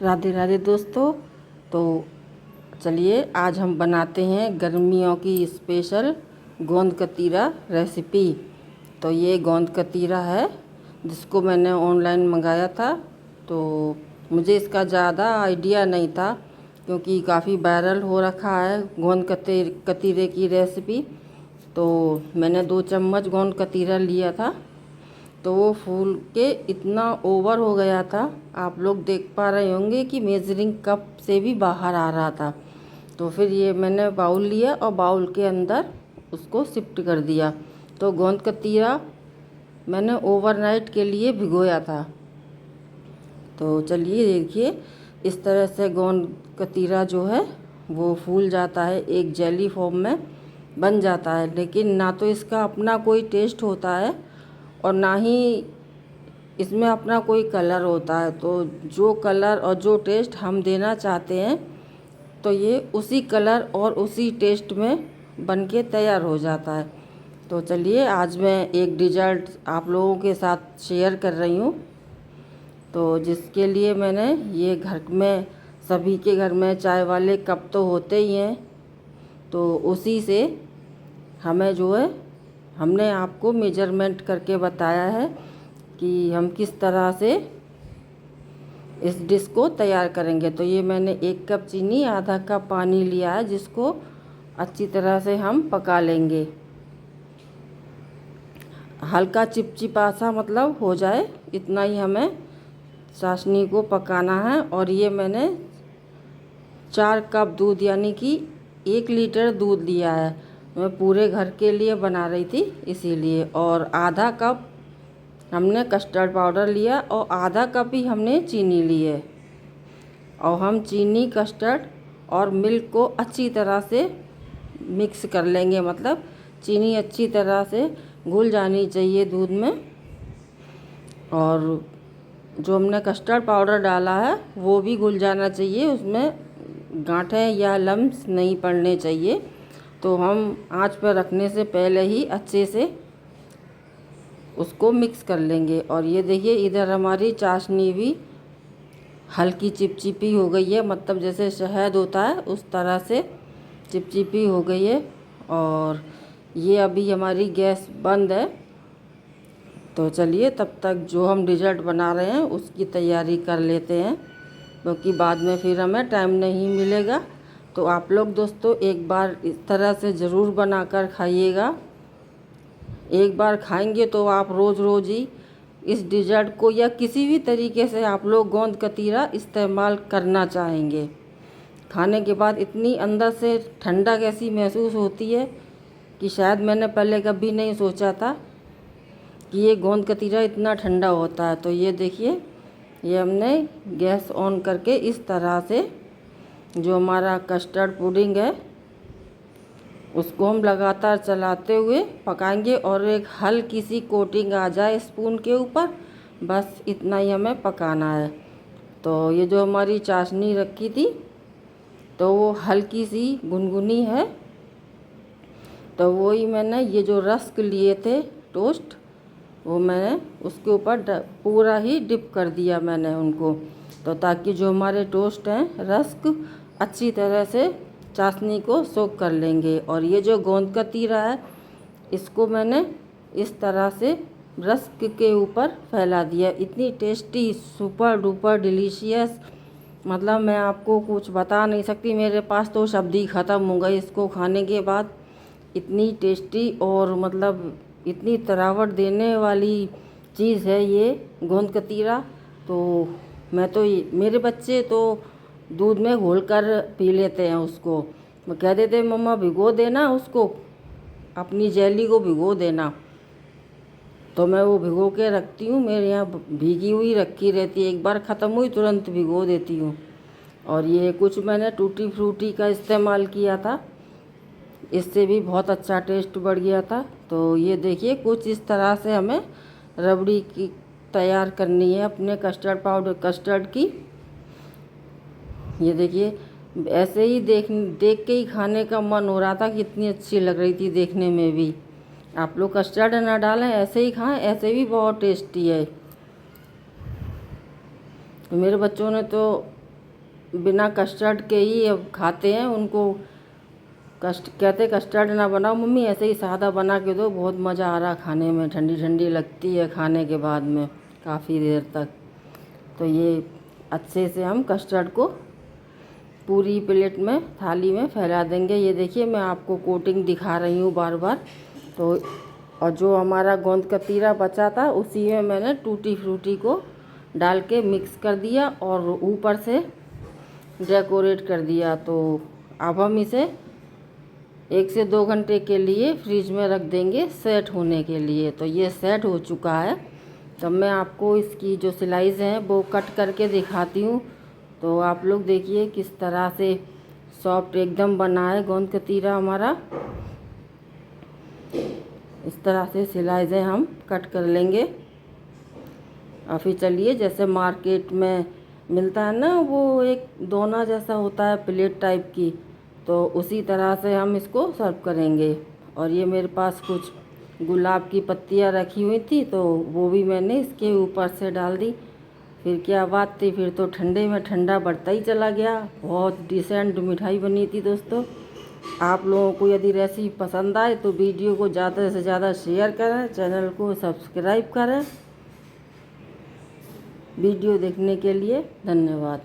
राधे राधे दोस्तों। तो चलिए आज हम बनाते हैं गर्मियों की स्पेशल गोंद कतीरा रेसिपी। तो ये गोंद कतीरा है जिसको मैंने ऑनलाइन मंगाया था। तो मुझे इसका ज़्यादा आइडिया नहीं था क्योंकि काफ़ी वायरल हो रखा है गोंद कतीरे की रेसिपी। तो मैंने 2 चम्मच गोंद कतीरा लिया था तो वो फूल के इतना ओवर हो गया था, आप लोग देख पा रहे होंगे कि मेजरिंग कप से भी बाहर आ रहा था। तो फिर ये मैंने बाउल लिया और बाउल के अंदर उसको शिफ्ट कर दिया। तो गोंद कतीरा मैंने ओवरनाइट के लिए भिगोया था। तो चलिए देखिए, इस तरह से गोंद कतीरा जो है वो फूल जाता है, एक जेली फॉर्म में बन जाता है। लेकिन ना तो इसका अपना कोई टेस्ट होता है और ना ही इसमें अपना कोई कलर होता है। तो जो कलर और जो टेस्ट हम देना चाहते हैं तो ये उसी कलर और उसी टेस्ट में बनके तैयार हो जाता है। तो चलिए आज मैं एक डिज़र्ट आप लोगों के साथ शेयर कर रही हूँ। तो जिसके लिए मैंने ये घर में, सभी के घर में चाय वाले कप तो होते ही हैं, तो उसी से हमें जो है हमने आपको मेजरमेंट करके बताया है कि हम किस तरह से इस डिश को तैयार करेंगे। तो ये मैंने 1 कप चीनी, आधा कप पानी लिया है जिसको अच्छी तरह से हम पका लेंगे। हल्का चिपचिपा सा मतलब हो जाए, इतना ही हमें चाशनी को पकाना है। और ये मैंने 4 कप दूध यानी कि 1 लीटर दूध लिया है। मैं पूरे घर के लिए बना रही थी इसीलिए। और आधा कप हमने कस्टर्ड पाउडर लिया और आधा कप ही हमने चीनी ली है। और हम चीनी, कस्टर्ड और मिल्क को अच्छी तरह से मिक्स कर लेंगे। मतलब चीनी अच्छी तरह से घुल जानी चाहिए दूध में। और जो हमने कस्टर्ड पाउडर डाला है वो भी घुल जाना चाहिए, उसमें गांठें या लम्स नहीं पड़ने चाहिए। तो हम आंच पर रखने से पहले ही अच्छे से उसको मिक्स कर लेंगे। और ये देखिए, इधर हमारी चाशनी भी हल्की चिपचिपी हो गई है, मतलब जैसे शहद होता है उस तरह से चिपचिपी हो गई है। और ये अभी हमारी गैस बंद है। तो चलिए तब तक जो हम डिज़र्ट बना रहे हैं उसकी तैयारी कर लेते हैं, क्योंकि बाद में फिर हमें टाइम नहीं मिलेगा। तो आप लोग दोस्तों एक बार इस तरह से ज़रूर बनाकर खाइएगा। एक बार खाएंगे तो आप रोज़ रोज़ ही इस डिज़र्ट को या किसी भी तरीके से आप लोग गोंद कतीरा इस्तेमाल करना चाहेंगे। खाने के बाद इतनी अंदर से ठंडा कैसी महसूस होती है कि शायद मैंने पहले कभी नहीं सोचा था कि ये गोंद कतीरा इतना ठंडा होता है। तो ये देखिए, ये हमने गैस ऑन करके इस तरह से जो हमारा कस्टर्ड पुडिंग है उसको हम लगातार चलाते हुए पकाएंगे और एक हल्की सी कोटिंग आ जाए स्पून के ऊपर, बस इतना ही हमें पकाना है। तो ये जो हमारी चाशनी रखी थी तो वो हल्की सी गुनगुनी है। तो वही मैंने ये जो रस्क लिए थे टोस्ट, वो मैंने उसके ऊपर पूरा ही डिप कर दिया मैंने उनको। तो ताकि जो हमारे टोस्ट हैं रस्क अच्छी तरह से चाशनी को सोख कर लेंगे। और ये जो गोंद कतीरा है इसको मैंने इस तरह से रस्क के ऊपर फैला दिया। इतनी टेस्टी, सुपर डुपर डिलीशियस, मतलब मैं आपको कुछ बता नहीं सकती, मेरे पास तो शब्द ही ख़त्म हो गए इसको खाने के बाद। इतनी टेस्टी और मतलब इतनी तरावट देने वाली चीज़ है ये गोंद कतीरा। तो मैं तो मेरे बच्चे तो दूध में घोल कर पी लेते हैं उसको। मैं कह देते मम्मा भिगो देना उसको, अपनी जेली को भिगो देना। तो मैं वो भिगो के रखती हूँ, मेरे यहाँ भीगी हुई रखी रहती है, एक बार ख़त्म हुई तुरंत भिगो देती हूँ। और ये कुछ मैंने टूटी फ्रूटी का इस्तेमाल किया था, इससे भी बहुत अच्छा टेस्ट बढ़ गया था। तो ये देखिए, कुछ इस तरह से हमें रबड़ी की तैयार करनी है अपने कस्टर्ड की। ये देखिए, ऐसे ही देख के ही खाने का मन हो रहा था, कितनी अच्छी लग रही थी देखने में भी। आप लोग कस्टर्ड ना डालें, ऐसे ही खाएं, ऐसे भी बहुत टेस्टी है। मेरे बच्चों ने तो बिना कस्टर्ड के ही अब खाते हैं, उनको कहते कस्टर्ड ना बनाओ मम्मी, ऐसे ही सादा बना के दो, बहुत मज़ा आ रहा खाने में, ठंडी ठंडी लगती है खाने के बाद में काफ़ी देर तक। तो ये अच्छे से हम कस्टर्ड को पूरी प्लेट में थाली में फैला देंगे। ये देखिए मैं आपको कोटिंग दिखा रही हूँ बार बार। तो और जो हमारा गोंद कतीरा बचा था उसी में मैंने टूटी फ्रूटी को डाल के मिक्स कर दिया और ऊपर से डेकोरेट कर दिया। तो अब हम इसे 1 से 2 घंटे के लिए फ्रिज में रख देंगे सेट होने के लिए। तो ये सेट हो चुका है। तब मैं आपको इसकी जो स्लाइस हैं वो कट करके दिखाती हूँ। तो आप लोग देखिए किस तरह से सॉफ्ट एकदम बना है गोंद कतीरा हमारा। इस तरह से स्लाइसें हम कट कर लेंगे। और फिर चलिए, जैसे मार्केट में मिलता है ना वो एक दोना जैसा होता है प्लेट टाइप की, तो उसी तरह से हम इसको सर्व करेंगे। और ये मेरे पास कुछ गुलाब की पत्तियाँ रखी हुई थी तो वो भी मैंने इसके ऊपर से डाल दी। फिर क्या बात थी, फिर तो ठंडे में ठंडा बढ़ता ही चला गया। बहुत डिसेंट मिठाई बनी थी दोस्तों। आप लोगों को यदि रेसिपी पसंद आए तो वीडियो को ज़्यादा से ज़्यादा शेयर करें, चैनल को सब्सक्राइब करें। वीडियो देखने के लिए धन्यवाद।